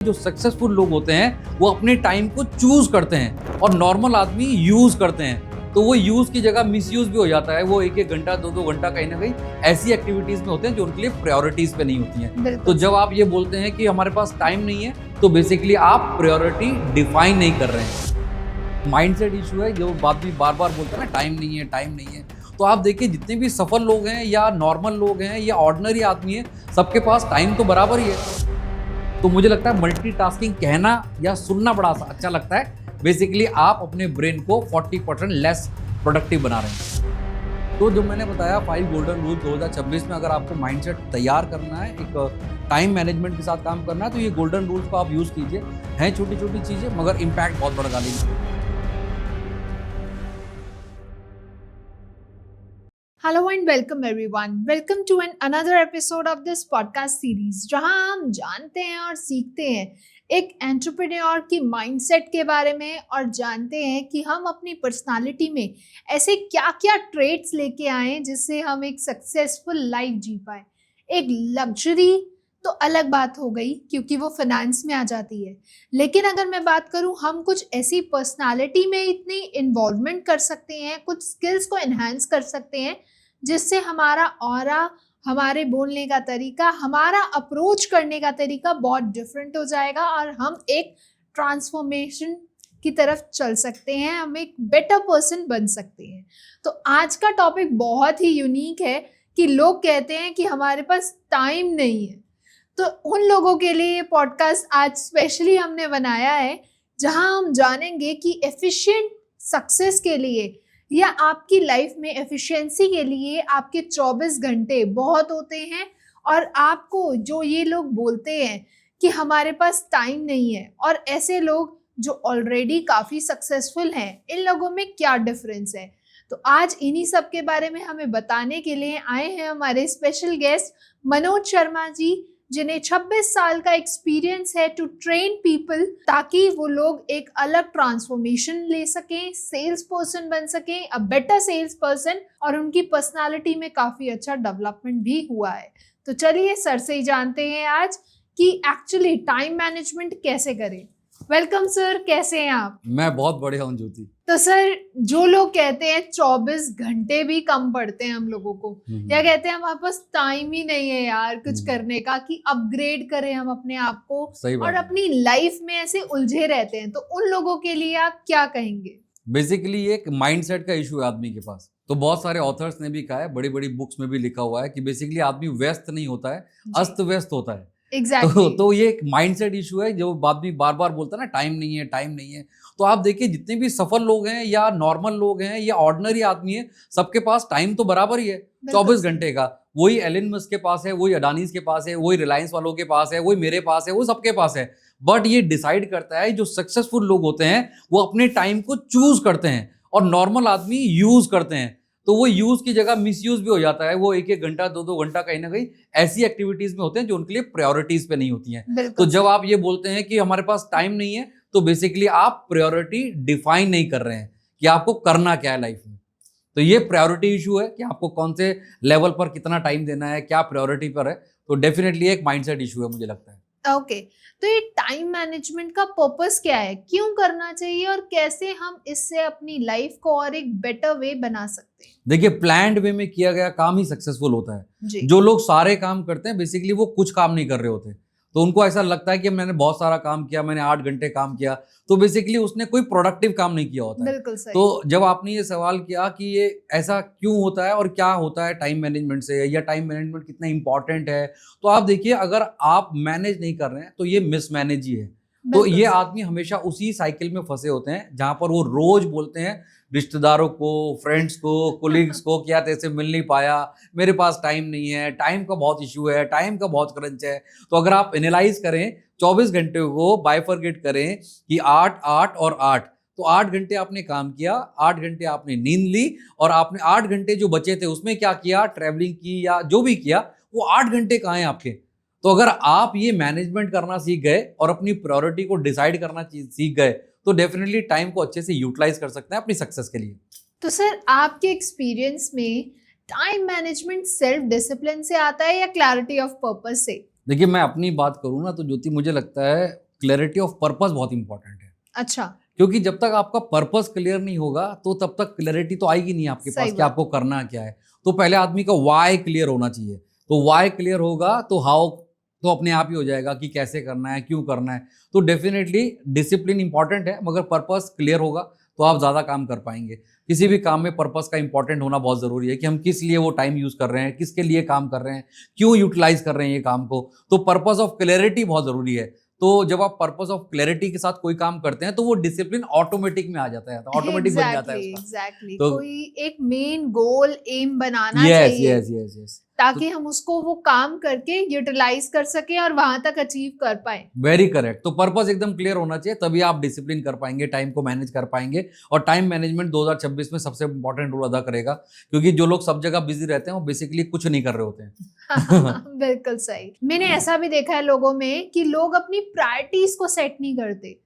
जो सक्सेसफुल लोग होते हैं वो अपने टाइम को चूज करते हैं और नॉर्मल आदमी यूज करते हैं। तो वो यूज की जगह मिसयूज भी हो जाता है। वो एक एक घंटा दो दो घंटा कहीं ना कहीं ऐसी एक्टिविटीज में होते हैं जो उनके लिए प्रायोरिटीज पे नहीं होती हैं। तो जब आप ये बोलते हैं कि हमारे पास टाइम नहीं है तो बेसिकली आप प्रायोरिटी डिफाइन नहीं कर रहे हैं। माइंडसेट इशू है जो बात भी बार बार बोलते हैं ना, टाइम नहीं है टाइम नहीं है। तो आप देखिए जितने भी सफल लोग हैं या नॉर्मल लोग हैं या ऑर्डिनरी आदमी है, सबके पास टाइम तो बराबर ही है। तो मुझे लगता है मल्टीटास्किंग कहना या सुनना बड़ा अच्छा लगता है। बेसिकली आप अपने ब्रेन को 40% लेस प्रोडक्टिव बना रहे हैं। तो जो मैंने बताया 5 गोल्डन रूल 2026 में अगर आपको माइंडसेट तैयार करना है, एक टाइम मैनेजमेंट के साथ काम करना है, तो ये गोल्डन रूल्स को आप यूज़ कीजिए। हैं छोटी छोटी चीज़ें मगर इम्पैक्ट बहुत बड़ा डालेंगे। Hello and welcome everyone. Welcome to another episode of this podcast series जहां हम जानते हैं और सीखते हैं एक एंटरप्रेन्योर की माइंडसेट के बारे में और जानते हैं कि हम अपनी पर्सनालिटी में ऐसे क्या-क्या ट्रेट्स लेके आए जिससे हम एक सक्सेसफुल लाइफ जी पाए। एक लग्जरी तो अलग बात हो गई क्योंकि वो फाइनेंस में आ जाती है, लेकिन अगर मैं बात करूं हम कुछ ऐसी पर्सनालिटी में इतनी इन्वॉल्वमेंट कर सकते हैं, कुछ स्किल्स को एनहांस कर सकते हैं जिससे हमारा ऑरा, हमारे बोलने का तरीका, हमारा अप्रोच करने का तरीका बहुत डिफरेंट हो जाएगा और हम एक ट्रांसफॉर्मेशन की तरफ चल सकते हैं, हम एक बेटर पर्सन बन सकते हैं। तो आज का टॉपिक बहुत ही यूनिक है कि लोग कहते हैं कि हमारे पास टाइम नहीं है। तो उन लोगों के लिए ये पॉडकास्ट आज स्पेशली हमने बनाया है जहां हम जानेंगे कि एफिशिएंट सक्सेस के लिए या आपकी लाइफ में एफिशिएंसी के लिए आपके 24 घंटे बहुत होते हैं और आपको जो ये लोग बोलते हैं कि हमारे पास टाइम नहीं है और ऐसे लोग जो ऑलरेडी काफ़ी सक्सेसफुल हैं, इन लोगों में क्या डिफरेंस है। तो आज इन्हीं सब के बारे में हमें बताने के लिए आए हैं हमारे स्पेशल गेस्ट मनोज शर्मा जी, जिन्हें 26 साल का एक्सपीरियंस है टू ट्रेन पीपल ताकि वो लोग एक अलग ट्रांसफॉर्मेशन ले सकें, सेल्स पर्सन बन सकें, अ बेटर सेल्स पर्सन, और उनकी पर्सनालिटी में काफ़ी अच्छा डेवलपमेंट भी हुआ है। तो चलिए सर से ही जानते हैं आज कि एक्चुअली टाइम मैनेजमेंट कैसे करें। वेलकम सर, कैसे हैं आप? मैं बहुत बढ़िया हूँ ज्योति। तो सर, जो लोग कहते हैं 24 घंटे भी कम पड़ते हैं हम लोगों को, या कहते हैं हमारे पास टाइम ही नहीं है यार कुछ करने का कि अपग्रेड करें हम अपने आप को, और अपनी लाइफ में ऐसे उलझे रहते हैं, तो उन लोगों के लिए आप क्या कहेंगे? बेसिकली एक माइंडसेट का इशू है आदमी के पास। तो बहुत सारे ऑथर्स ने भी कहा है, बड़ी बड़ी बुक्स में भी लिखा हुआ है कि बेसिकली आदमी व्यस्त नहीं होता है, अस्त व्यस्त होता है। Exactly. तो ये एक माइंडसेट इशू है जो आदमी बार बार बोलता है ना, टाइम नहीं है टाइम नहीं है। तो आप देखिए जितने भी सफल लोग हैं या नॉर्मल लोग हैं या ऑर्डिनरी आदमी है, सबके पास टाइम तो बराबर ही है 24 घंटे का। वही एलन मस्क के पास है, वही अडानीज के पास है, वही रिलायंस वालों के पास है, वही मेरे पास है, वो सबके पास है। बट ये डिसाइड करता है जो सक्सेसफुल लोग होते हैं वो अपने टाइम को चूज करते हैं और नॉर्मल आदमी यूज करते हैं। तो वो यूज की जगह मिसयूज भी हो जाता है। वो एक एक घंटा दो दो घंटा कहीं ना कहीं ऐसी एक्टिविटीज में होते हैं जो उनके लिए प्रायोरिटीज पे नहीं होती हैं। तो जब आप ये बोलते हैं कि हमारे पास टाइम नहीं है तो बेसिकली आप प्रायोरिटी डिफाइन नहीं कर रहे हैं कि आपको करना क्या है लाइफ में। तो ये प्रायोरिटी इशू है कि आपको कौन से लेवल पर कितना टाइम देना है, क्या प्रायोरिटी पर है। तो डेफिनेटली एक माइंडसेट इशू है मुझे लगता है। ओके, तो ये टाइम मैनेजमेंट का पर्पस क्या है, क्यों करना चाहिए और कैसे हम इससे अपनी लाइफ को और एक बेटर वे बना सकते हैं? देखिए, प्लान्ड वे में किया गया काम ही सक्सेसफुल होता है। जो लोग सारे काम करते हैं बेसिकली वो कुछ काम नहीं कर रहे होते। तो उनको ऐसा लगता है कि मैंने बहुत सारा काम किया, मैंने 8 घंटे काम किया, तो बेसिकली उसने कोई प्रोडक्टिव काम नहीं किया होता है। बिल्कुल सही। तो जब आपने ये सवाल किया कि ये ऐसा क्यों होता है और क्या होता है टाइम मैनेजमेंट से, या टाइम मैनेजमेंट कितना इंपॉर्टेंट है, तो आप देखिए अगर आप मैनेज नहीं कर रहे हैं तो ये मिसमैनेज ही है। तो ये आदमी हमेशा उसी साइकिल में फंसे होते हैं जहां पर वो रोज बोलते हैं रिश्तेदारों को, फ्रेंड्स को, कोलीग्स को क्या तेरे से मिल नहीं पाया, मेरे पास टाइम नहीं है, टाइम का बहुत इशू है, टाइम का बहुत क्रंच है। तो अगर आप एनालाइज करें 24 घंटे को बाइफरगेट करें कि 8 8 और 8, तो 8 घंटे आपने काम किया, 8 घंटे आपने नींद ली, और आपने 8 घंटे जो बचे थे उसमें क्या किया, ट्रैवलिंग की या जो भी किया, वो 8 घंटे कहाँ हैं आपके। तो अगर आप ये मैनेजमेंट करना सीख गए और अपनी प्रायोरिटी को डिसाइड करना सीख गए तो डेफिनेटली टाइम को अच्छे से यूटिलाइज कर सकते हैं अपनी सक्सेस के लिए। तो सर, आपके एक्सपीरियंस में टाइम मैनेजमेंट सेल्फ डिसिप्लिन से आता है या क्लैरिटी ऑफ पर्पस से? देखिए, मैं अपनी बात करूँ ना तो ज्योति, मुझे लगता है क्लैरिटी ऑफ पर्पस बहुत इंपॉर्टेंट है। अच्छा, क्योंकि जब तक आपका पर्पस क्लियर नहीं होगा तो तब तक क्लैरिटी तो आएगी नहीं आपके सही पास कि बात। आपको करना क्या है। तो पहले आदमी का वाई क्लियर होना चाहिए, तो वाई क्लियर होगा तो हाउ तो अपने आप ही हो जाएगा कि कैसे करना है, क्यों करना है। तो डेफिनेटली डिसिप्लिन इंपॉर्टेंट है, मगर पर्पस क्लियर होगा तो आप ज़्यादा काम कर पाएंगे। किसी भी काम में पर्पस का इंपॉर्टेंट होना बहुत ज़रूरी है कि हम किस लिए वो टाइम यूज़ कर रहे हैं, किसके लिए काम कर रहे हैं, क्यों यूटिलाइज कर रहे हैं ये काम को। तो पर्पस ऑफ क्लैरिटी बहुत ज़रूरी है। तो जब आप पर्पस ऑफ क्लैरिटी के साथ कोई काम करते हैं तो वो डिसिप्लिन ऑटोमेटिक में आ जाता है, ऑटोमेटिक बन जाता है उसका। एग्जैक्टली तो कोई एक मेन गोल एम बनाना यस चाहिए यस यस यस ताकि हम उसको वो काम करके यूटिलाइज कर सके और वहां तक अचीव कर पाए। Very correct. तो पर्पस एकदम क्लियर होना चाहिए, तभी आप डिसिप्लिन कर पाएंगे, टाइम को मैनेज कर पाएंगे। और टाइम मैनेजमेंट 2026 में सबसे इंपॉर्टेंट रोल अदा करेगा, क्योंकि जो लोग सब जगह बिजी रहते हैं वो बेसिकली कुछ नहीं कर रहे होते हैं। बिल्कुल सही। मैंने ऐसा भी देखा है लोगों में कि लोग अपनी प्रायोरिटीज को सेट नहीं करते,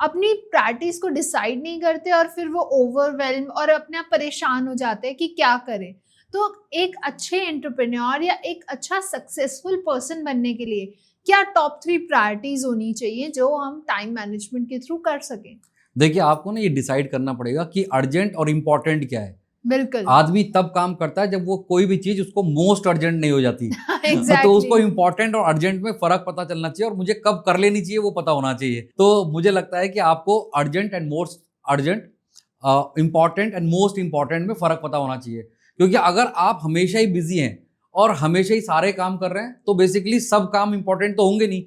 अपनी प्रायोरिटीज को डिसाइड नहीं करते और फिर वो ओवरवेल्म और अपने आप परेशान हो जाते हैं कि क्या करें। तो एक अच्छे एंटरप्रेन्योर या एक अच्छा सक्सेसफुल पर्सन बनने के लिए क्या टॉप 3 प्रायोरिटीज होनी चाहिए जो हम टाइम मैनेजमेंट के थ्रू कर सकें? देखिए, आपको ना ये डिसाइड करना पड़ेगा कि अर्जेंट और इम्पोर्टेंट क्या है। बिल्कुल। आदमी तब काम करता है जब वो कोई भी चीज उसको मोस्ट अर्जेंट नहीं हो जाती। Exactly. तो उसको इम्पोर्टेंट और अर्जेंट में फर्क पता चलना चाहिए और मुझे कब कर लेनी चाहिए वो पता होना चाहिए। तो मुझे लगता है कि आपको urgent and most urgent, important and most important में फर्क पता होना चाहिए। क्योंकि अगर आप हमेशा ही बिजी हैं और हमेशा ही सारे काम कर रहे हैं तो बेसिकली सब काम इंपॉर्टेंट तो होंगे नहीं।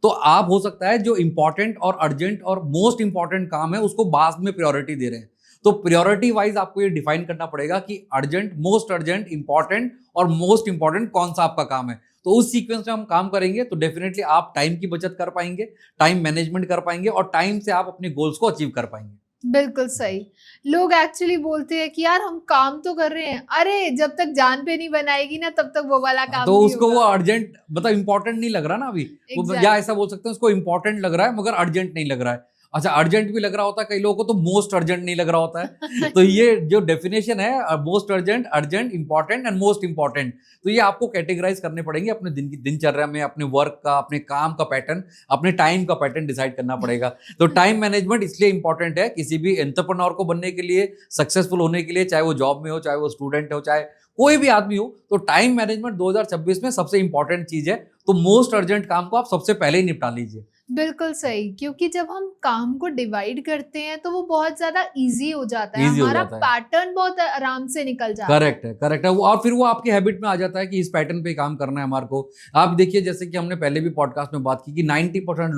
तो आप हो सकता है जो इंपॉर्टेंट और अर्जेंट और मोस्ट इंपॉर्टेंट काम है उसको बाद में प्रायोरिटी दे रहे हैं। तो प्रायोरिटी वाइज आपको ये डिफाइन करना पड़ेगा कि अर्जेंट, मोस्ट अर्जेंट, इंपॉर्टेंट और मोस्ट इंपॉर्टेंट कौन सा आपका काम है। तो उस सीक्वेंस में हम काम करेंगे तो डेफिनेटली आप टाइम की बचत कर पाएंगे, टाइम मैनेजमेंट कर पाएंगे और टाइम से आप अपने गोल्स को अचीव कर पाएंगे। बिल्कुल सही। लोग एक्चुअली बोलते हैं कि यार हम काम तो कर रहे हैं, अरे जब तक जान पे नहीं बनाएगी ना तब तक वो वाला काम तो नहीं उसको वो होगा। अर्जेंट मतलब इंपॉर्टेंट नहीं लग रहा ना अभी। Exactly. या ऐसा बोल सकते हैं उसको इंपॉर्टेंट लग रहा है मगर अर्जेंट नहीं लग रहा है। अच्छा, अर्जेंट भी लग रहा होता है कई लोगों को, तो मोस्ट अर्जेंट नहीं लग रहा होता है। तो ये जो डेफिनेशन है most urgent, urgent, important and most important, तो ये आपको कैटेगराइज करने पड़ेंगे अपने दिन की दिनचर्या में, अपने वर्क का, अपने काम का पैटर्न, अपने टाइम का पैटर्न डिसाइड करना पड़ेगा। तो टाइम मैनेजमेंट इसलिए इंपॉर्टेंट है किसी भी एंटरप्रेन्योर को बनने के लिए, सक्सेसफुल होने के लिए, चाहे वो जॉब में हो, चाहे वो स्टूडेंट हो, चाहे कोई भी आदमी हो। तो टाइम मैनेजमेंट 2026 में सबसे इंपॉर्टेंट चीज है। तो मोस्ट अर्जेंट काम को आप सबसे पहले ही निपटा लीजिए। बिल्कुल सही, क्योंकि जब हम काम को डिवाइड करते हैं तो वो बहुत ज्यादा इजी हो जाता है, Easy हो हमारा जाता है। पैटर्न बहुत आराम से निकल जाता है। करेक्ट है, करेक्ट है। और फिर वो आपकी हैबिट में आ जाता है कि इस पैटर्न पे काम करना है हमारे को। आप देखिए, जैसे कि हमने पहले भी पॉडकास्ट में बात की कि 90%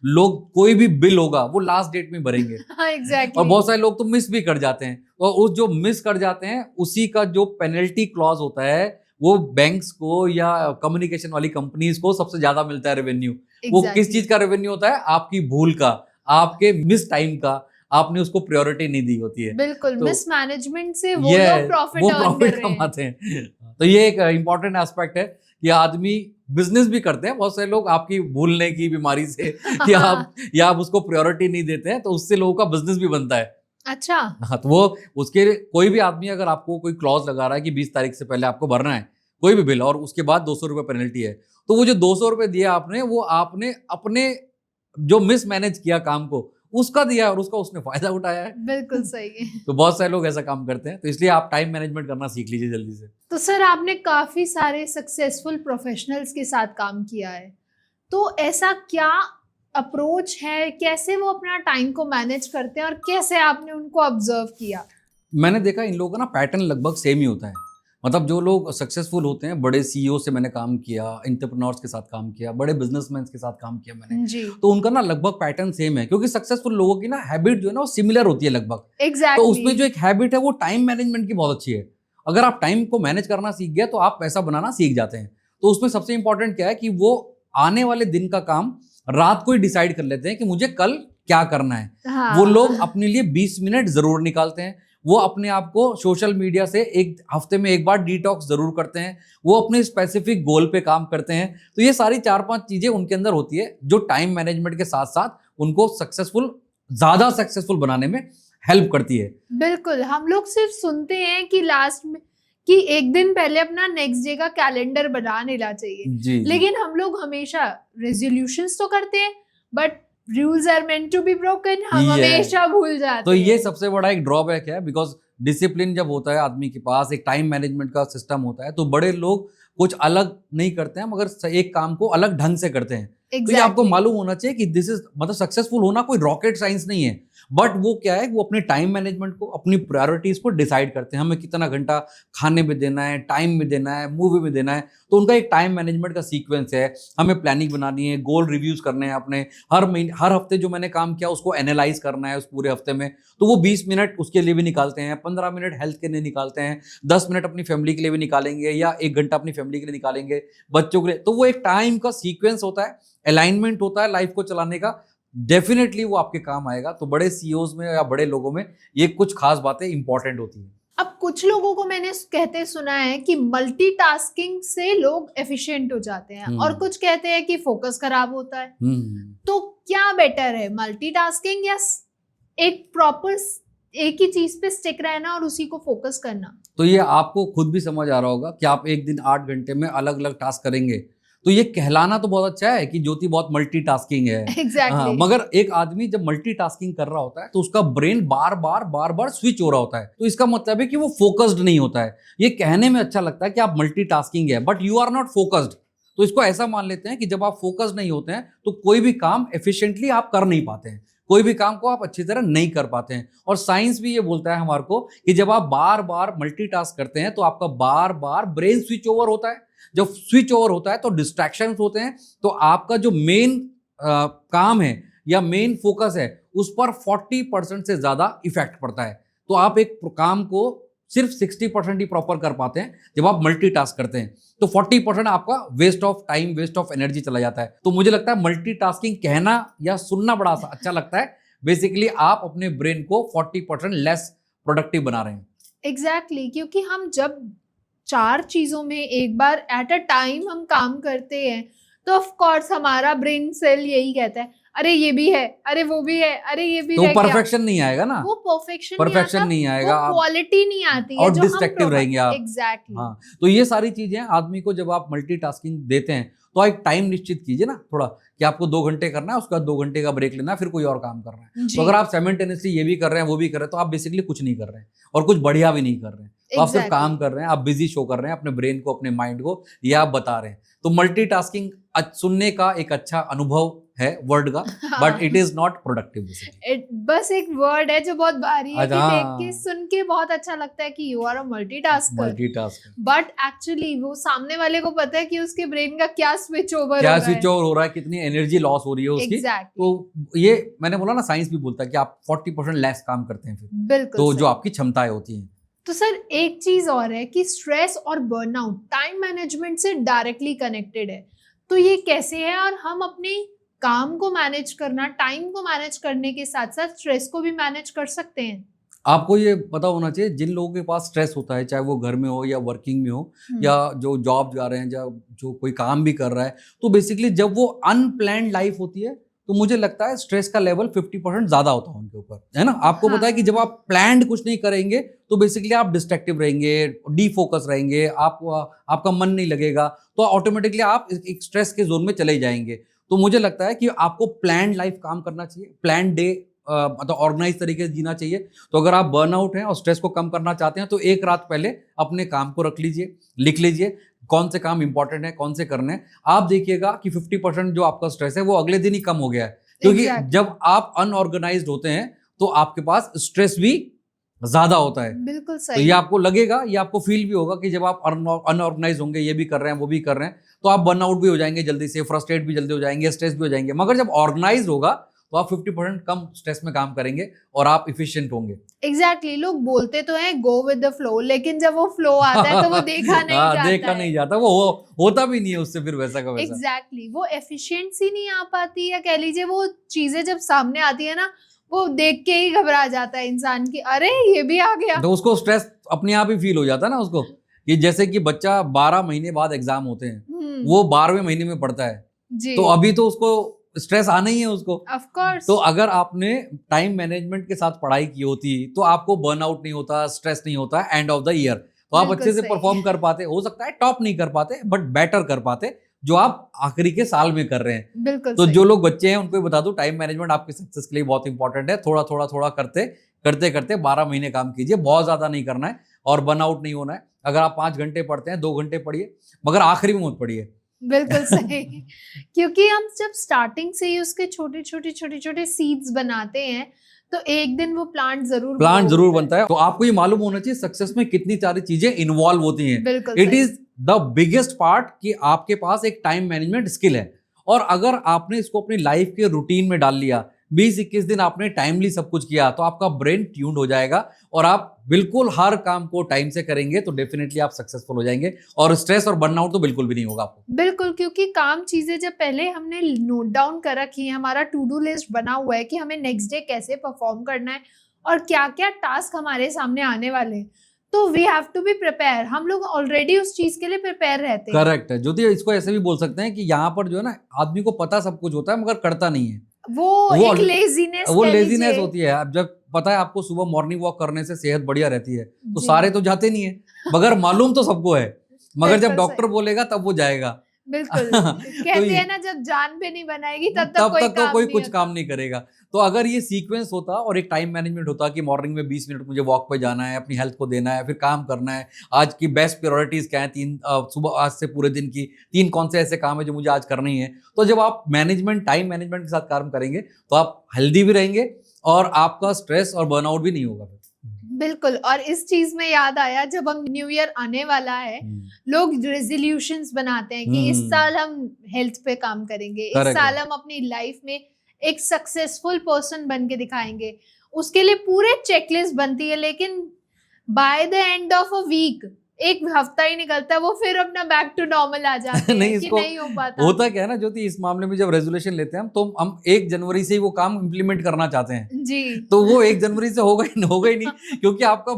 लोग कोई भी बिल होगा वो लास्ट डेट में भरेंगे। हाँ, एग्जैक्टली। और बहुत सारे लोग तो मिस भी कर जाते हैं, और उस जो मिस कर जाते हैं उसी का जो पेनल्टी क्लॉज होता है वो बैंक्स को या कम्युनिकेशन वाली कंपनीज को सबसे ज्यादा मिलता है रेवेन्यू। वो किस चीज का रेवेन्यू होता है? आपकी भूल का, आपके मिस टाइम का, आपने उसको प्रायोरिटी नहीं दी होती है। बिल्कुल, तो मिस मैनेजमेंट से वो लोग प्रॉफिट वो अर्न कर प्रॉफिट रहे हैं। कमाते हैं। तो ये एक इंपॉर्टेंट एस्पेक्ट है कि आदमी बिजनेस भी करते हैं बहुत सारे लोग आपकी भूलने की बीमारी से कि आप उसको प्रायोरिटी नहीं देते हैं, तो उससे लोगों का बिजनेस भी बनता है। अच्छा। हाँ, तो वो उसके कोई भी आदमी अगर आपको कोई क्लॉज लगा रहा है कि 20 तारीख से पहले आपको भरना है कोई भी बिल और उसके बाद 200 रुपये पेनल्टी है, तो वो जो 200 रुपये दिया आपने, वो आपने अपने जो मिस मैनेज किया काम को उसका दिया और उसका उसने फायदा उठाया है। बिल्कुल सही है। तो बहुत सारे लोग ऐसा काम करते हैं, तो इसलिए आप टाइम मैनेजमेंट करना सीख लीजिए जल्दी से। तो सर, आपने काफी सारे सक्सेसफुल प्रोफेशनल्स के साथ काम किया है, तो ऐसा क्या अप्रोच है, कैसे वो अपना टाइम को मैनेज करते हैं और कैसे आपने उनको ऑब्जर्व किया? मैंने देखा इन लोगों का ना पैटर्न लगभग सेम ही होता है। मतलब जो लोग सक्सेसफुल होते हैं, बड़े सीईओ से मैंने काम किया, एंटरप्रेन्योर्स के साथ काम किया, बड़े बिजनेसमैन के साथ काम किया मैंने, जी, तो उनका ना लगभग पैटर्न सेम है। क्योंकि सक्सेसफुल लोगों की ना हैबिट जो है ना वो सिमिलर होती है लगभग। एग्जैक्टली। तो उसमें जो एक हैबिट है वो टाइम मैनेजमेंट की बहुत अच्छी है। अगर आप टाइम को मैनेज करना सीख गए तो आप पैसा बनाना सीख जाते हैं। तो उसमें सबसे इंपॉर्टेंट क्या है कि वो आने वाले दिन का काम रात को ही डिसाइड कर लेते हैं कि मुझे कल क्या करना है। हाँ। वो लोग अपने लिए 20 मिनट जरूर निकालते हैं। वो अपने आप को सोशल मीडिया से एक हफ्ते में एक बार डिटॉक्स जरूर करते हैं। वो अपने स्पेसिफिक गोल पे काम करते हैं। तो ये सारी 4-5 चीजें उनके अंदर होती है जो टाइम मैनेजमेंट के साथ साथ उनको ज्यादा सक्सेसफुल बनाने में हेल्प करती है। बिल्कुल, हम लोग सिर्फ सुनते हैं कि लास्ट में कि एक दिन पहले अपना नेक्स्ट डे का कैलेंडर बना लेना चाहिए, जी, लेकिन हम लोग हमेशा रेजोल्यूशंस तो करते हैं but rules are meant to be broken, हम Yeah. हमेशा भूल जाते तो हैं। ये सबसे बड़ा एक ड्रॉबैक है, बिकॉज डिसिप्लिन जब होता है आदमी के पास, एक टाइम मैनेजमेंट का सिस्टम होता है, तो बड़े लोग कुछ अलग नहीं करते हैं मगर एक काम को अलग ढंग से करते हैं। तो ये आपको मालूम होना चाहिए कि दिस इज मतलब सक्सेसफुल होना कोई रॉकेट साइंस नहीं है, बट वो क्या है, वो अपने टाइम मैनेजमेंट को, अपनी प्रायोरिटीज को डिसाइड करते हैं, हमें कितना घंटा खाने में देना है, टाइम में देना है, मूवी में देना है। तो उनका एक टाइम मैनेजमेंट का सीक्वेंस है, हमें प्लानिंग बनानी है, गोल रिव्यूज करने हैं अपने, हर महीने हर हफ्ते जो मैंने काम किया उसको एनालाइज करना है उस पूरे हफ्ते में। तो वो 20 मिनट उसके लिए भी निकालते हैं, 15 मिनट हेल्थ के लिए निकालते हैं, 10 मिनट अपनी फैमिली के लिए भी निकालेंगे, या 1 घंटा अपनी फैमिली के लिए निकालेंगे, बच्चों के लिए। तो वो एक टाइम का सीक्वेंस होता है, अलाइनमेंट होता है लाइफ को चलाने का। डेफिनेटली वो आपके काम आएगा। तो बड़े सीईओज में या बड़े लोगों में ये कुछ खास बातें इंपॉर्टेंट होती हैं। अब कुछ लोगों को मैंने कहते सुना है कि मल्टीटास्किंग से लोग एफिशिएंट हो जाते हैं, और कुछ कहते हैं कि फोकस खराब होता है। तो क्या बेटर है, मल्टीटास्किंग या एक प्रॉपर एक ही चीज पे स्टिक रहना और उसी को फोकस करना? तो ये आपको खुद भी समझ आ रहा होगा कि आप एक दिन 8 घंटे में अलग अलग टास्क करेंगे, तो ये कहलाना तो बहुत अच्छा है कि ज्योति बहुत मल्टीटास्किंग है। Exactly. मगर एक आदमी जब मल्टीटास्किंग कर रहा होता है तो उसका ब्रेन बार बार स्विच हो रहा होता है, तो इसका मतलब है कि वो फोकस्ड नहीं होता है। ये कहने में अच्छा लगता है कि आप मल्टीटास्किंग है, but you are not focused. तो इसको ऐसा मान लेते हैं कि जब आप फोकस नहीं होते हैं तो कोई भी काम एफिशिएंटली आप कर नहीं पाते हैं, कोई भी काम को आप अच्छी तरह नहीं कर पाते हैं। और साइंस भी ये बोलता है हमारे को कि जब आप बार बार मल्टीटास्क करते हैं तो आपका बार बार ब्रेन स्विच ओवर होता है। जब स्विच ओवर होता है तो डिस्ट्रैक्शंस होते हैं, तो आपका जो मेन काम है या मेन फोकस है उस पर 40% से ज्यादा इफेक्ट पड़ता है। तो आप एक काम को सिर्फ 60% ही प्रॉपर कर पाते हैं जब आप मल्टीटास्क करते हैं, तो 40% आपका waste of time, waste of energy चला जाता है। तो मुझे लगता है मल्टीटास्किंग कहना या सुनना बड़ा अच्छा लगता है, बेसिकली आप अपने ब्रेन को 40% लेस प्रोडक्टिव बना रहे हैं। एग्जैक्टली, क्योंकि हम जब 4 चीजों में एक बार एट अ टाइम हम काम करते हैं तो ऑफ कोर्स हमारा ब्रेन सेल यही कहता है, अरे ये भी है, अरे वो भी है, अरे ये भी तो रह गया। परफेक्शन नहीं आएगा ना, वो परफेक्शन नहीं आएगा, वो क्वालिटी नहीं आती है, और जो डिस्ट्रैक्टिव रहेंगे आप। एग्जैक्टली। हाँ, तो ये सारी चीजें आदमी को जब आप मल्टीटास्किंग देते हैं तो एक टाइम निश्चित कीजिए ना थोड़ा, कि आपको 2 घंटे करना है, उसके बाद 2 घंटे का ब्रेक लेना है, फिर कोई और काम करना है। तो अगर आप साइमल्टेनियसली ये भी कर रहे हैं वो भी कर रहे हैं तो आप बेसिकली कुछ नहीं कर रहे हैं और कुछ बढ़िया भी नहीं कर रहे हैं। तो आप सिर्फ काम कर रहे हैं, आप बिजी शो कर रहे हैं अपने ब्रेन को, अपने माइंड को, ये आप बता रहे हैं। तो मल्टीटास्किंग सुनने का एक अच्छा अनुभव है वर्ड का, but it is not productive. बस एक वर्ड है जो बहुत भारी है, कि देख के सुन के बहुत अच्छा लगता है कि you are a multitasker, but actually वो सामने वाले को पता है कि उसके ब्रेन का क्या स्विच ओवर हो रहा है, कितनी एनर्जी लॉस हो रही है उसकी। तो ये मैंने बोला ना, साइंस भी बोलता है कि आप 40% लेस काम करते हैं फिर, बिल्कुल, तो जो आपकी क्षमताएं होती हैं। तो सर एक चीज और है कि स्ट्रेस और बर्नआउट टाइम मैनेजमेंट से डायरेक्टली कनेक्टेड है, तो ये कैसे है? और हम अपने काम को मैनेज करना, टाइम को मैनेज करने के साथ साथ स्ट्रेस को भी मैनेज कर सकते हैं? आपको ये पता होना चाहिए, जिन लोगों के पास स्ट्रेस होता है, चाहे वो घर में हो या वर्किंग में हो या जो जॉब जा रहे हैं या जो कोई काम भी कर रहा है, तो बेसिकली जब वो अनप्लैन्ड लाइफ होती है तो मुझे लगता है स्ट्रेस का लेवल 50% ज्यादा होता है उनके ऊपर, है ना। आपको पता है कि जब आप प्लान्ड कुछ नहीं करेंगे तो बेसिकली आप डिस्ट्रैक्टिव रहेंगे, डीफोकस रहेंगे, आपका मन नहीं लगेगा, तो ऑटोमेटिकली आप एक स्ट्रेस के जोन में चले जाएंगे। तो मुझे लगता है कि आपको प्लान्ड लाइफ काम करना चाहिए, प्लान्ड डे मतलब ऑर्गेनाइज तरीके से जीना चाहिए। तो अगर आप बर्नआउट हैं और स्ट्रेस को कम करना चाहते हैं तो एक रात पहले अपने काम को रख लीजिए, लिख लीजिए कौन से काम इंपॉर्टेंट है, कौन से करने हैं। आप देखिएगा कि 50% जो आपका स्ट्रेस है वो अगले दिन ही कम हो गया है, क्योंकि जब आप अनऑर्गेनाइज्ड होते हैं तो आपके पास स्ट्रेस भी ज्यादा होता है। बिल्कुल सही। तो ये आपको लगेगा, ये आपको फील भी होगा कि जब आप अनऑर्गेनाइज होंगे, ये भी कर रहे हैं वो भी कर रहे हैं, तो आप बर्नआउट भी हो जाएंगे जल्दी से, फ्रस्ट्रेट भी जल्दी हो जाएंगे, स्ट्रेस भी हो जाएंगे। मगर जब ऑर्गेनाइज होगा तो आप 50% कम स्ट्रेस में काम करेंगे और आप इफिशिएंट होंगे। एग्जैक्टली, लोग बोलते तो हैं गो विद द फ्लो, लेकिन जब वो फ्लो आता है तो वो देखा नहीं जाता, वो होता भी नहीं है उससे फिर वैसा का वैसा। एग्जैक्टली, वो एफिशिएंसी नहीं आ पाती, या कह लीजिए वो चीजें जब सामने आती है ना, वो देख के ही घबरा जाता है इंसान की, अरे ये भी आ गया। तो उसको स्ट्रेस अपने आप ही फील हो जाता है ना उसको, कि जैसे कि बच्चा 12 महीने बाद एग्जाम होते हैं, वो 12वें महीने में पढ़ता है जी। तो अभी तो उसको स्ट्रेस आना ही है उसको, ऑफ कोर्स। तो अगर आपने टाइम मैनेजमेंट के साथ पढ़ाई की होती तो आपको बर्नआउट नहीं होता, स्ट्रेस नहीं होता एंड ऑफ द ईयर, तो आप अच्छे से परफॉर्म कर पाते। हो सकता है टॉप नहीं कर पाते बट बेटर कर पाते, जो आप आखिरी के साल में कर रहे हैं। बिल्कुल तो सही। जो लोग बच्चे हैं उनको भी बता दूं, टाइम मैनेजमेंट आपके सक्सेस के लिए बहुत इंपॉर्टेंट है। थोड़ा थोड़ा थोड़ा करते करते करते 12 महीने काम कीजिए, बहुत ज्यादा नहीं करना है और बर्नआउट नहीं होना है। अगर आप 5 घंटे पढ़ते हैं 2 घंटे पढ़िए, मगर आखिरी में मत पढ़िए। बिल्कुल सही। क्योंकि हम जब स्टार्टिंग से ही उसके छोटे छोटे छोटे छोटे सीड्स बनाते हैं तो एक दिन वो प्लांट जरूर प्लान grow जरूर होता है। बनता है। तो आपको ये मालूम होना चाहिए सक्सेस में कितनी सारी चीजें इन्वॉल्व होती हैं। बिल्कुल इट सही। इज द बिगेस्ट पार्ट कि आपके पास एक टाइम मैनेजमेंट स्किल है, और अगर आपने इसको अपनी लाइफ के रूटीन में डाल लिया, 20-21 दिन आपने टाइमली सब कुछ किया, तो आपका ब्रेन ट्यून्ड हो जाएगा और आप बिल्कुल हर काम को टाइम से करेंगे, तो डेफिनेटली आप सक्सेसफुल हो जाएंगे और स्ट्रेस और बर्नआउट तो बिल्कुल भी नहीं होगा आपको। बिल्कुल, क्योंकि काम चीजें जब पहले हमने नोट डाउन कर रखी है, हमारा टू डू लिस्ट बना हुआ है कि हमें नेक्स्ट डे कैसे परफॉर्म करना है और क्या क्या टास्क हमारे सामने आने वाले हैं, तो we have to be prepare. हम लोग ऑलरेडी उस चीज के लिए प्रिपेयर रहते हैं। करेक्ट है ज्योति, इसको ऐसे भी बोल सकते हैं कि यहाँ पर जो है ना, आदमी को पता सब कुछ होता है मगर करता नहीं है। वो एक लेजीनेस, वो लेजीनेस होती है। अब जब पता है आपको सुबह मॉर्निंग वॉक करने से सेहत बढ़िया रहती है, तो जी। सारे तो जाते नहीं है, मगर मालूम तो सबको है, मगर जब बिल्कुल डॉक्टर सही। बोलेगा तब वो जाएगा। बिल्कुल। तो कहते हैं ना, जब जान पे नहीं बनाएगी तब तक तब कोई तक तो काम कोई नहीं कुछ होता। काम नहीं करेगा। तो अगर ये सीक्वेंस होता और एक टाइम मैनेजमेंट होता कि मॉर्निंग में 20 मिनट मुझे वॉक पे जाना है, अपनी हेल्थ को देना है, फिर काम करना है, आज की बेस्ट प्रायोरिटीज क्या है, सुबह आज से पूरे दिन की 3 कौन से ऐसे काम है जो मुझे आज करने ही है, तो जब आप मैनेजमेंट टाइम मैनेजमेंट के साथ काम करेंगे तो आप हेल्दी भी रहेंगे और आपका स्ट्रेस और बर्नआउट भी नहीं होगा। बिल्कुल। और इस चीज में याद आया, जब हम न्यू ईयर आने वाला है, लोग रेजोल्यूशंस बनाते हैं कि इस साल हम हेल्थ पे काम करेंगे, इस Correct साल है। हम अपनी लाइफ में एक सक्सेसफुल पर्सन बन के दिखाएंगे। उसके लिए पूरे चेकलिस्ट बनती है, लेकिन by the end of a week, एक हफ्ता ही निकलता है, वो फिर अपना बैक टू नॉर्मल आ जाते हैं नहीं, कि इसको नहीं हो पाता। होता क्या है ना ज्योति, इस मामले में जब रेजोल्यूशन लेते हैं हम, तो हम 1 जनवरी से ही वो काम इम्प्लीमेंट करना चाहते हैं, जी। तो वो 1 जनवरी से होगा ही नहीं, क्योंकि आपका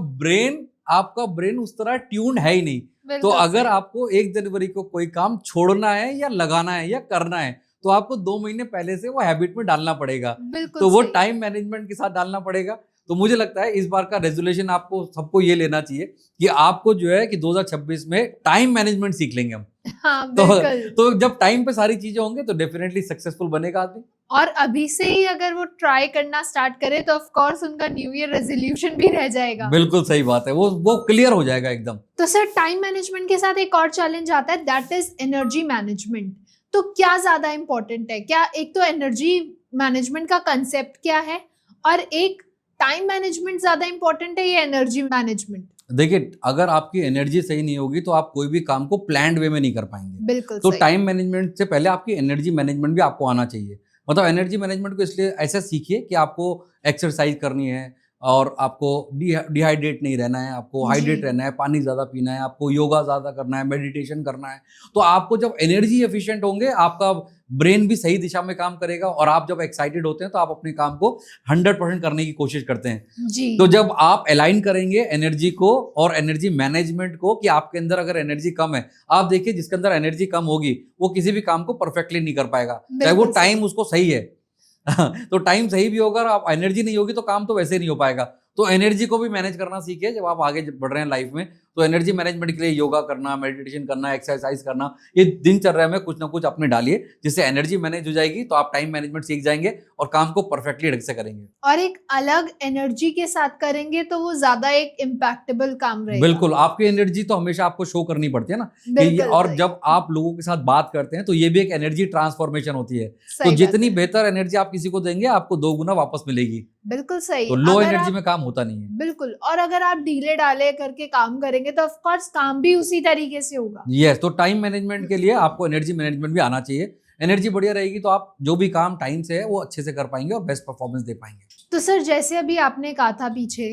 ब्रेन उस तरह ट्यून्ड है ही नहीं। तो बिल्कुल अगर सही। आपको 1 जनवरी को कोई काम छोड़ना है या लगाना है या करना है, तो आपको 2 महीने पहले से वो हैबिट में डालना पड़ेगा। बिल्कुल तो वो सही। टाइम मैनेजमेंट के साथ डालना पड़ेगा। तो मुझे लगता है इस बार का रेजोल्यूशन आपको सबको ये लेना चाहिए कि आपको जो है कि 2026 में टाइम मैनेजमेंट सीख लेंगे हम। हाँ, तो बिल्कुल। तो जब टाइम पे सारी चीजें होंगे तो डेफिनेटली सक्सेसफुल बनेगा आदमी। और अभी से ही अगर वो ट्राई करना स्टार्ट करे तो ऑफ कोर्स उनका न्यू ईयर रेजोल्यूशन भी रह जाएगा। बिल्कुल सही बात है, वो क्लियर हो जाएगा एकदम। तो सर, टाइम मैनेजमेंट के साथ एक और चैलेंज आता है, दैट इज एनर्जी मैनेजमेंट। तो क्या ज्यादा इंपॉर्टेंट है? क्या एक तो एनर्जी मैनेजमेंट का कंसेप्ट क्या है, और एक टाइम मैनेजमेंट ज्यादा इंपॉर्टेंट है या एनर्जी मैनेजमेंट? देखिए, अगर आपकी एनर्जी सही नहीं होगी तो आप कोई भी काम को प्लान्ड वे में नहीं कर पाएंगे। बिल्कुल तो सही। टाइम मैनेजमेंट से पहले आपकी एनर्जी मैनेजमेंट भी आपको आना चाहिए। मतलब एनर्जी मैनेजमेंट को इसलिए ऐसा सीखिए कि आपको एक्सरसाइज करनी है और आपको डिहाइड्रेट नहीं रहना है, आपको हाइड्रेट जी। रहना है, पानी ज़्यादा पीना है, आपको योगा ज़्यादा करना है, मेडिटेशन करना है। तो आपको जब एनर्जी एफिशिएंट होंगे, आपका ब्रेन भी सही दिशा में काम करेगा, और आप जब एक्साइटेड होते हैं तो आप अपने काम को 100% करने की कोशिश करते हैं। जी। तो जब आप अलाइन करेंगे एनर्जी को और एनर्जी मैनेजमेंट को, कि आपके अंदर अगर एनर्जी कम है, आप देखिए जिसके अंदर एनर्जी कम होगी वो किसी भी काम को परफेक्टली नहीं कर पाएगा, चाहे वो बिल्कुल सही। टाइम उसको सही है। तो टाइम सही भी होगा और आप एनर्जी नहीं होगी तो काम तो वैसे नहीं हो पाएगा। तो एनर्जी को भी मैनेज करना सीखिए जब आप आगे बढ़ रहे हैं लाइफ में। तो एनर्जी मैनेजमेंट के लिए योगा करना, मेडिटेशन करना, एक्सरसाइज करना, ये दिनचर्या में कुछ ना कुछ अपने डालिए, जिससे एनर्जी मैनेज हो जाएगी, तो आप टाइम मैनेजमेंट सीख जाएंगे और काम को परफेक्टली ढंग से करेंगे। और एक अलग एनर्जी के साथ करेंगे तो वो ज्यादा एक इम्पैक्टेबल काम रहेगा। बिल्कुल, आपकी एनर्जी तो हमेशा आपको शो करनी पड़ती है ना, बिल्कुल और सही। जब आप लोगों के साथ बात करते हैं तो ये भी एक एनर्जी ट्रांसफॉर्मेशन होती है। तो सही बात जितनी है। बेहतर एनर्जी आप किसी को देंगे, आपको 2 गुना वापस मिलेगी। बिल्कुल सही। तो लो अगर एनर्जी आप- में काम होता नहीं है। बिल्कुल। और अगर आप ढीले डाले करके काम करेंगे तो ऑफ कोर्स काम भी उसी तरीके से होगा। यस, तो टाइम मैनेजमेंट के लिए आपको एनर्जी मैनेजमेंट भी आना चाहिए। एनर्जी बढ़िया रहेगी तो आप जो भी काम टाइम से है वो अच्छे से कर पाएंगे और बेस्ट परफॉर्मेंस दे पाएंगे। तो सर, जैसे अभी आपने कहा था पीछे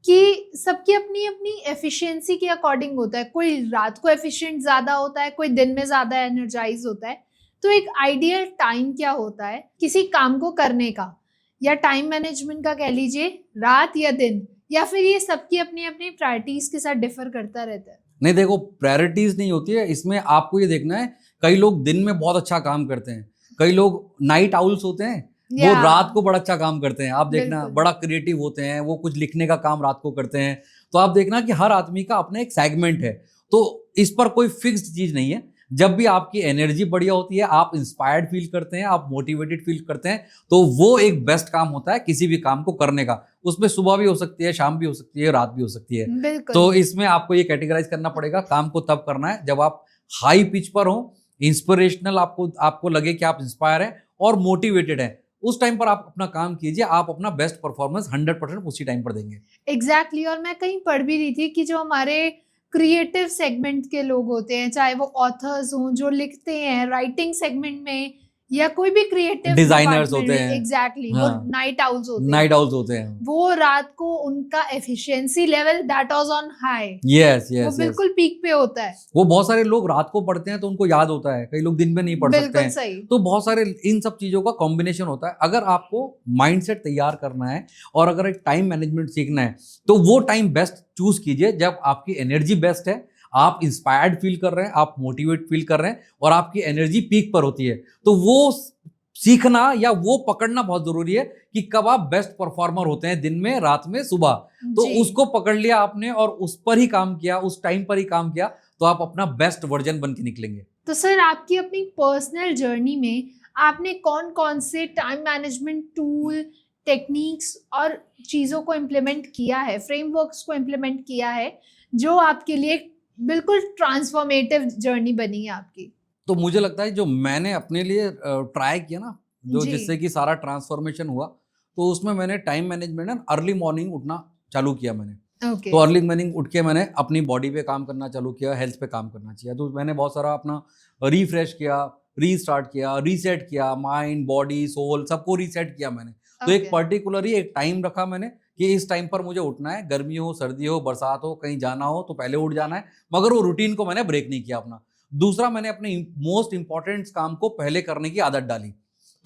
कि सबकी अपनी अपनी एफिशिएंसी के अकॉर्डिंग होता है, कोई रात को एफिशिएंट ज्यादा होता है, कोई दिन में ज्यादा एनर्जाइज होता है। तो एक आइडियल टाइम क्या होता है किसी काम को करने का, या टाइम मैनेजमेंट का कह लीजिए, रात या दिन, या फिर ये सबकी अपनी अपनी प्रायोरिटीज के साथ डिफर करता रहता है? नहीं, देखो, प्रायोरिटीज नहीं होती है इसमें। आपको ये देखना है, कई लोग दिन में बहुत अच्छा काम करते हैं, कई लोग नाइट आउल्स होते हैं, वो या रात को बड़ा अच्छा काम करते हैं। आप देखना, बिल्कुल। बड़ा क्रिएटिव होते हैं, वो कुछ लिखने का काम रात को करते हैं। तो आप देखना कि हर आदमी का अपना एक सेगमेंट है, तो इस पर कोई फिक्स्ड चीज नहीं है। जब भी आपकी एनर्जी बढ़िया होती है, आप इंस्पायर्ड फील करते हैं, आप मोटिवेटेड फील करते हैं, तो वो एक बेस्ट काम होता है किसी भी काम को करने का। उसमें सुबह भी हो सकती है, शाम भी हो सकती है, रात भी हो सकती है। बिल्कुल। तो इसमें आपको ये कैटेगराइज करना पड़ेगा, काम को तब करना है जब आप हाई पिच पर हो, इंस्पिरेशनल आपको लगे कि आप इंस्पायर हैं और मोटिवेटेड हैं। उस टाइम पर आप अपना काम कीजिए, आप अपना बेस्ट परफॉर्मेंस 100% उसी टाइम पर देंगे। एग्जैक्टली और मैं कहीं पढ़ भी रही थी कि जो हमारे क्रिएटिव सेगमेंट के लोग होते हैं, चाहे वो ऑथर्स हों जो लिखते हैं राइटिंग सेगमेंट में, या कोई भी क्रिएटिव डिजाइनर्स होते हैं, एग्जैक्टली वो हाँ, नाइट आउल्स होते हैं, नाइट आउल्स होते हैं, वो रात को उनका efficiency level that was on high. Yes वो यस यस। बिल्कुल पीक पे होता है। वो बहुत सारे लोग रात को पढ़ते हैं तो उनको याद होता है, कई लोग दिन में नहीं पढ़ सकते बिल्कुल हैं। सही। तो बहुत सारे इन सब चीजों का कॉम्बिनेशन होता है। अगर आपको माइंडसेट तैयार करना है और अगर एक टाइम मैनेजमेंट सीखना है, तो वो टाइम बेस्ट चूज कीजिए जब आपकी एनर्जी बेस्ट है, आप इंस्पायर्ड फील कर रहे हैं, आप मोटिवेट फील कर रहे हैं और आपकी एनर्जी पीक पर होती है। तो वो सीखना या वो पकड़ना बहुत जरूरी है कि कब आप बेस्ट परफॉर्मर होते हैं, दिन में, रात में, सुबह। तो जी। उसको पकड़ लिया आपने और उस पर ही काम किया, उस टाइम पर ही काम किया, तो आप अपना बेस्ट वर्जन बन के निकलेंगे। तो सर आपकी अपनी पर्सनल जर्नी में आपने कौन कौन से टाइम मैनेजमेंट टूल, टेक्निक्स और चीज़ों को इम्प्लीमेंट किया है, फ्रेमवर्क्स को इम्प्लीमेंट किया है, जो आपके लिए बिल्कुल ट्रांसफॉर्मेटिव जर्नी बनी है आपकी? तो मुझे लगता है जो मैंने अपने लिए ट्राई किया ना, जो जी। जिससे कि सारा ट्रांसफॉर्मेशन हुआ, तो उसमें मैंने टाइम मैनेजमेंट है, अर्ली मॉर्निंग उठना चालू किया मैंने। ओके। तो अर्ली मॉर्निंग उठ के मैंने अपनी बॉडी पे काम करना चालू किया, हेल्थ पे काम करना चाहिए। तो मैंने बहुत सारा अपना रिफ्रेश किया, रीस्टार्ट किया, रीसेट किया, माइंड, बॉडी, सोल सबको रीसेट किया मैंने। तो एक ओके। पर्टिकुलरली एक टाइम रखा मैंने कि इस टाइम पर मुझे उठना है, गर्मी हो, सर्दी हो, बरसात हो, कहीं जाना हो तो पहले उठ जाना है, मगर वो रूटीन को मैंने ब्रेक नहीं किया अपना। दूसरा, मैंने अपने मोस्ट इंपॉर्टेंट काम को पहले करने की आदत डाली,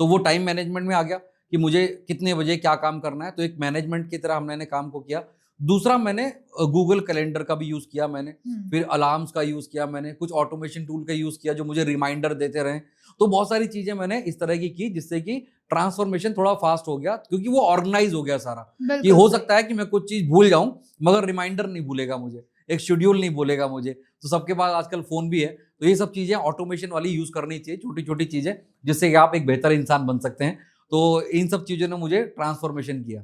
तो वो टाइम मैनेजमेंट में आ गया कि मुझे कितने बजे क्या काम करना है, तो एक मैनेजमेंट की तरह मैंने काम को किया। दूसरा, मैंने गूगल कैलेंडर का भी यूज़ किया मैंने, फिर अलार्म्स का यूज़ किया मैंने, कुछ ऑटोमेशन टूल का यूज़ किया जो मुझे रिमाइंडर देते रहें। तो बहुत सारी चीज़ें मैंने इस तरह की जिससे कि ट्रांसफॉर्मेशन थोड़ा फास्ट हो गया, क्योंकि वो ऑर्गेनाइज हो गया सारा। कि बिल्कुल हो सही। सकता है कि मैं कुछ चीज़ भूल जाऊं, मगर रिमाइंडर नहीं भूलेगा मुझे, एक शेड्यूल नहीं भूलेगा मुझे। तो सबके पास आजकल फ़ोन भी है, तो ये सब चीज़ें ऑटोमेशन वाली यूज़ करनी चाहिए, छोटी छोटी चीज़ें, जिससे कि आप एक बेहतर इंसान बन सकते हैं। तो इन सब चीज़ों ने मुझे ट्रांसफॉर्मेशन किया।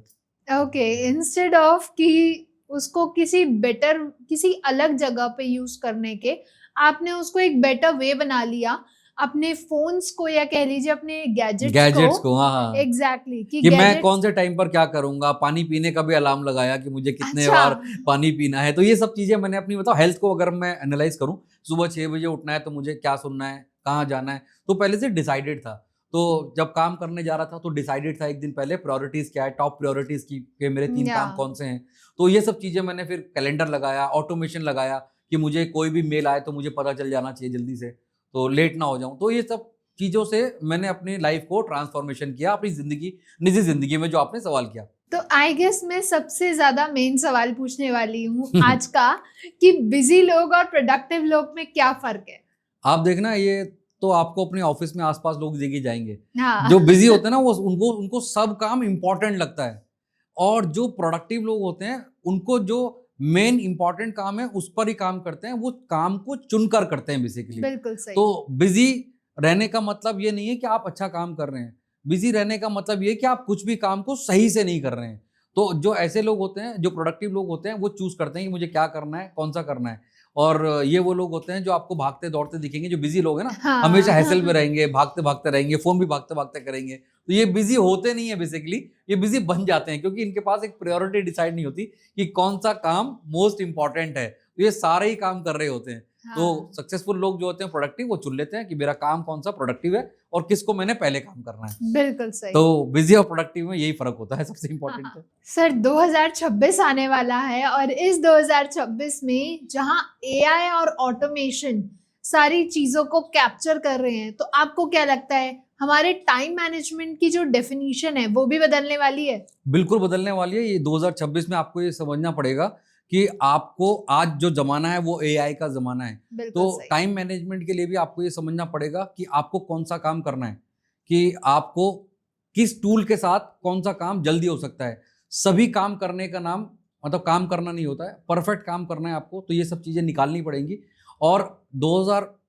ओके, इंस्टेड ऑफ कि उसको किसी अलग जगह पे यूज करने के, आपने उसको एक बेटर वे बना लिया अपने फोन्स को, या कह लीजिए अपने गैजेट्स को, हाँ हाँ, एग्जैक्टली कि कि मैं गैजेट्स। कौन से टाइम पर क्या करूंगा, पानी पीने का भी अलार्म लगाया कि मुझे कितने अच्छा। बार पानी पीना है। तो ये सब चीजें मैंने अपनी, बताओ, हेल्थ को अगर मैं एनालाइज करूं, सुबह 6 बजे उठना है तो मुझे क्या सुनना है, कहाँ जाना है, तो पहले से डिसाइडेड था। तो जब काम करने जा रहा था तो डिसाइडेड था एक दिन पहले प्रायोरिटीज क्या है, टॉप प्रायोरिटीज की कि मेरे 3 या काम कौन से हैं। तो ये सब चीजें मैंने फिर कैलेंडर लगाया, ऑटोमेशन लगाया कि मुझे कोई भी मेल आए तो मुझे पता चल जाना चाहिए जल्दी से, तो लेट ना हो जाऊं। तो ये सब चीजों से मैंने अपनी लाइफ को ट्रांसफॉर्मेशन किया, अपनी जिंदगी, निजी जिंदगी में, जो आपने सवाल किया। तो आई गेस मैं सबसे ज्यादा मेन सवाल पूछने वाली हूँ आज का, कि बिजी लोग और प्रोडक्टिव लोग में क्या फर्क है? आप देखना, ये तो आपको अपने ऑफिस में आसपास लोग दिखे जाएंगे। हाँ। जो बिजी होते हैं ना, वो उनको सब काम इंपॉर्टेंट लगता है, और जो प्रोडक्टिव लोग होते हैं उनको जो मेन इंपॉर्टेंट काम है उस पर ही काम करते हैं, वो काम को चुनकर करते हैं बेसिकली। बिल्कुल सही। तो बिजी रहने का मतलब ये नहीं है कि आप अच्छा काम कर रहे हैं, बिजी रहने का मतलब ये है कि आप कुछ भी काम को सही से नहीं कर रहे हैं। तो जो ऐसे लोग होते हैं, जो प्रोडक्टिव लोग होते हैं, वो चूज करते हैं कि मुझे क्या करना है, कौन सा करना है। और ये वो लोग होते हैं जो आपको भागते दौड़ते दिखेंगे, जो बिजी लोग हैं ना, हाँ। हमेशा हैसल में रहेंगे, भागते भागते रहेंगे, फोन भी भागते भागते करेंगे। तो ये बिजी होते नहीं है बेसिकली, ये बिजी बन जाते हैं, क्योंकि इनके पास एक प्रायोरिटी डिसाइड नहीं होती कि कौन सा काम मोस्ट इंपॉर्टेंट है। तो ये सारे ही काम कर रहे होते हैं। हाँ। तो सक्सेसफुल लोग जो होते हैं प्रोडक्टिव, वो चुन लेते हैं कि मेरा काम कौन सा प्रोडक्टिव है और किसको मैंने पहले काम करना है। बिल्कुल सही। तो बिजी और प्रोडक्टिव में यही फर्क होता है, सबसे इंपॉर्टेंट। हाँ। सर 2026 आने वाला है, और इस 2026 में जहां एआई और ऑटोमेशन सारी चीजों को कैप्चर कर रहे हैं, तो आपको क्या लगता है हमारे टाइम मैनेजमेंट की जो डेफिनेशन है वो भी बदलने वाली है? बिल्कुल बदलने वाली है। ये 2026 में आपको ये समझना पड़ेगा कि आपको आज जो जमाना है वो एआई का जमाना है। बिल्कुल तो सही। टाइम मैनेजमेंट के लिए भी आपको ये समझना पड़ेगा कि आपको कौन सा काम करना है, कि आपको किस टूल के साथ कौन सा काम जल्दी हो सकता है। सभी काम करने का नाम मतलब काम करना नहीं होता है, परफेक्ट काम करना है आपको, तो ये सब चीज़ें निकालनी पड़ेंगी। और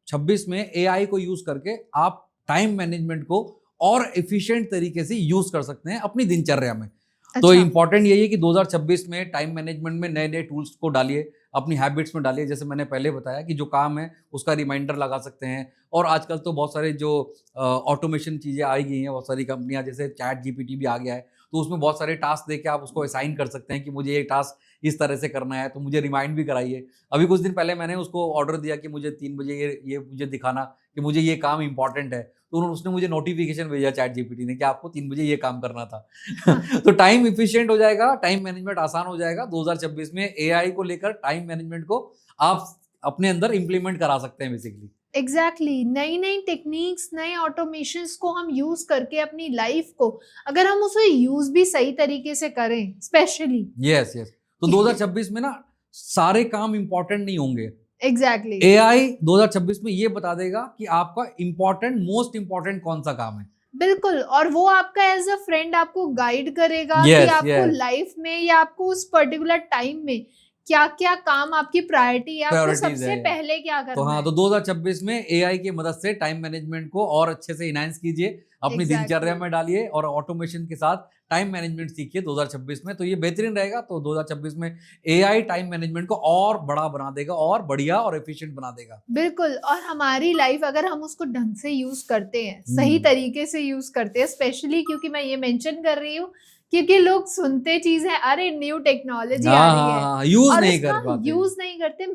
2026 में एआई को यूज करके आप टाइम मैनेजमेंट को और एफिशिएंट तरीके से यूज कर सकते हैं अपनी दिनचर्या में। तो अच्छा। इम्पोर्टेंट यही है कि 2026 में टाइम मैनेजमेंट में नए नए टूल्स को डालिए, अपनी हैबिट्स में डालिए। जैसे मैंने पहले बताया कि जो काम है उसका रिमाइंडर लगा सकते हैं, और आजकल तो बहुत सारे जो ऑटोमेशन चीज़ें आई गई हैं, बहुत सारी कंपनियां, जैसे चैट जीपीटी भी आ गया है, तो उसमें बहुत सारे टास्क देके आप उसको असाइन कर सकते हैं कि मुझे ये टास्क इस तरह से करना है, तो मुझे रिमाइंड भी कराइए। अभी कुछ दिन पहले मैंने उसको ऑर्डर दिया कि मुझे 3 बजे ये मुझे दिखाना कि मुझे ये काम इंपॉर्टेंट है, तो उसने मुझे नोटिफिकेशन भेजा चैट जीपीटी ने कि आपको 3 बजे ये काम करना था। तो टाइम इफिशिएंट हो जाएगा, टाइम मैनेजमेंट आसान हो जाएगा। 2026 में एआई को लेकर टाइम मैनेजमेंट को आप अपने अंदर इंप्लीमेंट करा सकते हैं बेसिकली। एग्जैक्टली, नई नई टेक्निक्स, नए ऑटोमेशंस को हम यूज करके अपनी लाइफ को, अगर हम उसे यूज भी सही तरीके से करें, स्पेशली यस यस, तो 2026 में ना सारे काम इंपॉर्टेंट नहीं होंगे। एग्जैक्टली। एआई 2026 में ये बता देगा कि आपका इंपॉर्टेंट, मोस्ट इंपॉर्टेंट कौन सा काम है। बिल्कुल, और वो आपका एज अ फ्रेंड आपको गाइड करेगा Yes, कि आपको yes. लाइफ में या आपको उस पर्टिकुलर टाइम में क्या क्या काम आपकी प्रायोरिटी है, आपको Priorities सबसे है। पहले क्या तो करना हाँ, है। तो 2026 में एआई की मदद से टाइम मैनेजमेंट को और अच्छे से इनहांस कीजिए, अपनी Exactly. दिनचर्या में डालिए और ऑटोमेशन के साथ टाइम मैनेजमेंट सीखिए 2026 में, तो ये बेहतरीन रहेगा। तो 2026 में एआई टाइम मैनेजमेंट को और बड़ा बना देगा, और बढ़िया और एफिशिएंट बना देगा। बिल्कुल, और हमारी लाइफ अगर हम उसको ढंग से यूज करते हैं, सही तरीके से यूज करते हैं, स्पेशली क्योंकि मैं ये मेंशन कर रही हूँ क्योंकि लोग सुनते चीज है, अरे न्यू टेक्नोलॉजी आ रही है, यूज और नहीं उसका कर पाते, यूज नहीं करते,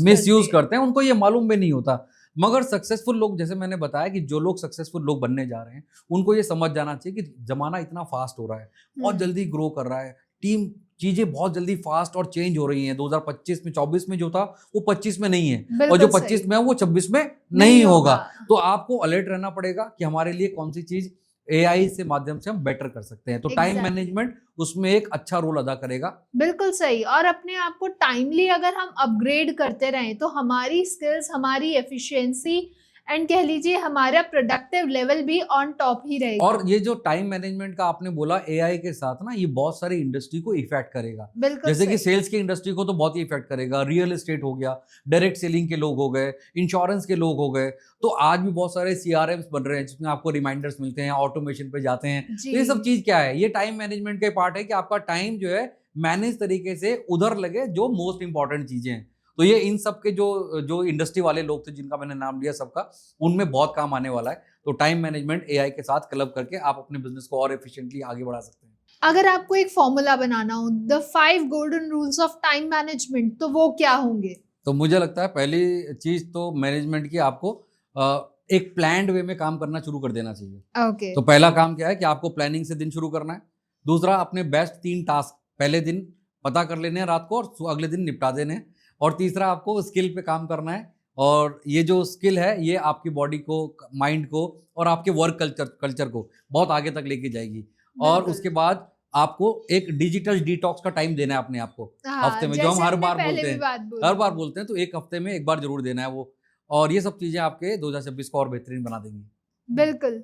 मिसयूज करते हैं, उनको ये मालूम भी नहीं होता। मगर सक्सेसफुल लोग, जैसे मैंने बताया कि जो लोग सक्सेसफुल लोग बनने जा रहे हैं, उनको ये समझ जाना चाहिए कि जमाना इतना फास्ट हो रहा है, बहुत जल्दी ग्रो कर रहा है, टीम चीजें बहुत जल्दी फास्ट और चेंज हो रही हैं। 2025 में 24 में जो था वो 25 में नहीं है, और जो 25 में है वो 26 में नहीं होगा। तो आपको अलर्ट रहना पड़ेगा कि हमारे लिए कौन सी चीज एआई से माध्यम से हम बेटर कर सकते हैं। तो टाइम मैनेजमेंट उसमें एक अच्छा रोल अदा करेगा। बिल्कुल सही, और अपने आप को टाइमली अगर हम अपग्रेड करते रहें तो हमारी स्किल्स, हमारी एफिशिएंसी एंड कह लीजिए हमारा प्रोडक्टिव लेवल भी ऑन टॉप ही रहेगा। और ये जो टाइम मैनेजमेंट का आपने बोला, एआई के साथ ना ये बहुत सारी इंडस्ट्री को इफेक्ट करेगा। बिल्कुल जैसे कि सही। सेल्स की इंडस्ट्री को तो बहुत ही इफेक्ट करेगा, रियल एस्टेट हो गया, डायरेक्ट सेलिंग के लोग हो गए, इंश्योरेंस के लोग हो गए। तो आज भी बहुत सारे सीआरएम्स बन रहे हैं जिसमें आपको रिमाइंडर्स मिलते हैं, ऑटोमेशन पे जाते हैं। तो ये सब चीज क्या है? ये टाइम मैनेजमेंट का पार्ट है कि आपका टाइम जो है मैनेज तरीके से उधर लगे जो मोस्ट इंपॉर्टेंट चीजें हैं। तो ये इन सब के जो इंडस्ट्री वाले लोग थे जिनका मैंने नाम लिया सबका, उनमें बहुत काम आने वाला है। तो टाइम मैनेजमेंट एआई के साथ क्लब करके आप अपने बिजनेस को और एफिशिएंटली आगे बढ़ा सकते हैं। अगर आपको एक फॉर्मूला बनाना हो, the 5 golden rules of time management, तो वो क्या होंगे? तो मुझे लगता है पहली चीज तो मैनेजमेंट की आपको एक प्लान्ड वे में काम करना शुरू कर देना चाहिए। ओके। तो पहला काम क्या है कि आपको प्लानिंग से दिन शुरू करना है। दूसरा, अपने बेस्ट 3 टास्क पहले दिन पता कर लेने हैं रात को, और अगले दिन निपटा देने हैं। और तीसरा, आपको स्किल पे काम करना है, और ये जो स्किल है ये आपकी बॉडी को, माइंड को और आपके वर्क कल्चर को बहुत आगे तक लेके जाएगी। और उसके बाद आपको एक डिजिटल डिटॉक्स का टाइम देना है अपने आप को, हफ्ते में, जो हम हर बार बोलते हैं, तो एक हफ्ते में एक बार जरूर देना है वो। और ये सब चीजें आपके 2026 को और बेहतरीन बना देंगी। बिल्कुल,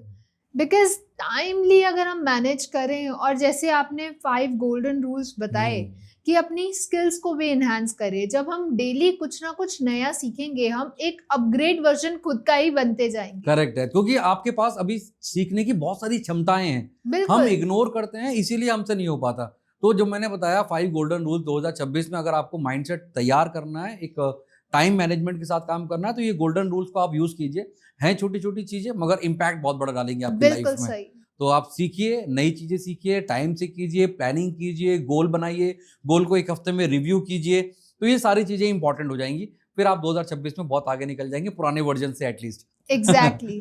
बिकॉज टाइमली अगर हम मैनेज करें, और जैसे आपने 5 गोल्डन रूल्स बताए कि अपनी स्किल्स को भी एनहांस करें, जब हम डेली कुछ ना कुछ नया सीखेंगे, हम एक अपग्रेड वर्जन खुद का ही बनते जाएंगे। करेक्ट है, क्योंकि आपके पास अभी सीखने की बहुत सारी क्षमताएं हैं, हम इग्नोर करते हैं, इसीलिए हमसे नहीं हो पाता। तो जो मैंने बताया 5 गोल्डन रूल 2026 में, अगर आपको माइंडसेट तैयार करना है, एक टाइम मैनेजमेंट के साथ काम करना है, तो ये गोल्डन रूल्स को आप यूज कीजिए। हैं छोटी छोटी चीजें, मगर इम्पैक्ट बहुत बड़ा डालेंगे आपकी लाइफ में। सही। तो आप सीखिए, नई चीजें सीखिए, टाइम से कीजिए, प्लानिंग कीजिए, गोल बनाइए, गोल को एक हफ्ते में रिव्यू कीजिए। तो ये सारी चीजें इंपॉर्टेंट हो जाएंगी, फिर आप 2026 में बहुत आगे निकल जाएंगे, पुराने वर्जन से एटलीस्ट। एग्जैक्टली।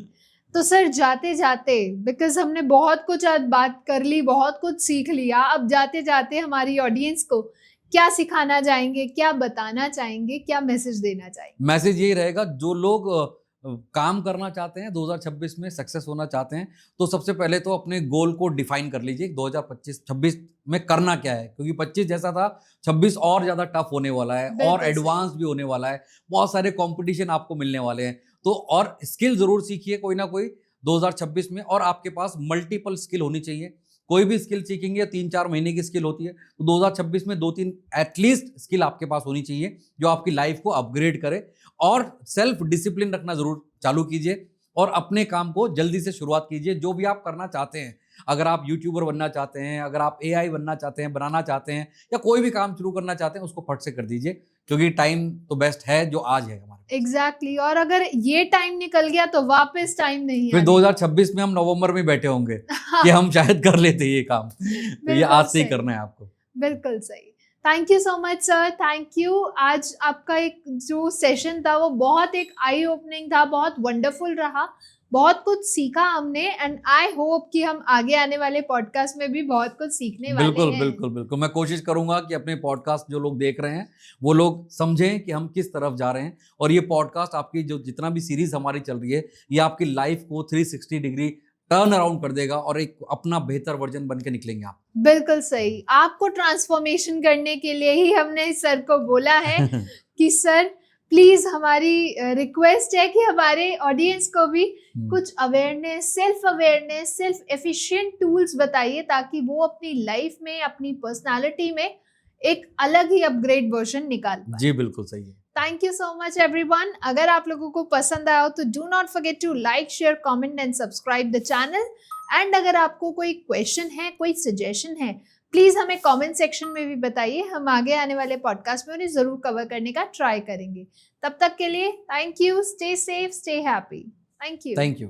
तो सर, जाते जाते, बिकॉज हमने बहुत कुछ आज बात कर ली, बहुत कुछ सीख लिया, अब जाते जाते हमारी ऑडियंस को क्या सिखाना चाहेंगे, क्या बताना चाहेंगे, क्या मैसेज देना चाहेंगे? मैसेज यही रहेगा, जो लोग काम करना चाहते हैं, 2026 में सक्सेस होना चाहते हैं, तो सबसे पहले तो अपने गोल को डिफाइन कर लीजिए 2025-26 में करना क्या है। क्योंकि 25 जैसा था, 26 और ज़्यादा टफ होने वाला है, और एडवांस भी होने वाला है, बहुत सारे कंपटीशन आपको मिलने वाले हैं। तो और स्किल ज़रूर सीखिए कोई ना कोई 2026 में, और आपके पास मल्टीपल स्किल होनी चाहिए। कोई भी स्किल सीखेंगे 3-4 महीने की स्किल होती है, तो 2026 में 2-3 एटलीस्ट स्किल आपके पास होनी चाहिए जो आपकी लाइफ को अपग्रेड करे। और सेल्फ डिसिप्लिन रखना जरूर चालू कीजिए और अपने काम को जल्दी से शुरुआत कीजिए। जो भी आप करना चाहते हैं, अगर आप यूट्यूबर बनना चाहते हैं, अगर आप एआई बनना चाहते हैं, बनाना चाहते हैं, या कोई भी काम शुरू करना चाहते हैं, उसको फट से कर दीजिए, क्योंकि टाइम तो बेस्ट है जो आज है हमारे। एग्जैक्टली और अगर ये टाइम निकल गया तो वापस टाइम नहीं फिर आने 2026 में हम नवंबर में बैठे होंगे कि हम शायद कर लेते ये काम। तो ये बिल्कुल आज से ही सही। करना है आपको। बिल्कुल सही। Thank you so much sir, thank you. आज आपका एक जो सेशन था वो बहुत एक आई ओपनिंग था, बहुत वंडरफुल रहा, बहुत कुछ सीखा हमने एंड आई होप कि हम आगे आने वाले पॉडकास्ट में भी बहुत कुछ सीखने वाले बिल्कुल हैं। बिल्कुल बिल्कुल, मैं कोशिश करूंगा कि अपने पॉडकास्ट जो लोग देख रहे हैं वो लोग समझें कि हम किस तरफ जा रहे हैं, और ये पॉडकास्ट आपकी जो जितना भी सीरीज हमारी चल रही है ये आपकी लाइफ को 360 डिग्री टर्न अराउंड कर देगा और एक अपना बेहतर वर्जन बन के निकलेंगे आप। बिल्कुल सही। आपको ट्रांसफॉर्मेशन करने के लिए ही हमने सर को बोला है कि सर प्लीज हमारी रिक्वेस्ट है कि हमारे ऑडियंस को भी कुछ अवेयरनेस, सेल्फ एफिशिएंट टूल्स बताइए ताकि वो अपनी लाइफ में, अपनी पर्सनालिटी में एक अलग ही अपग्रेड वर्जन निकाल पाए। जी बिल्कुल सही है। Thank you so much everyone. अगर आप लोगों को पसंद आया हो तो do not forget to like, share, comment and subscribe the channel. And अगर आपको कोई क्वेश्चन है, कोई सजेशन है, प्लीज हमें कमेंट सेक्शन में भी बताइए। हम आगे आने वाले पॉडकास्ट में उन्हें जरूर कवर करने का ट्राई करेंगे। तब तक के लिए thank you, stay safe, stay happy. Thank you. Thank you.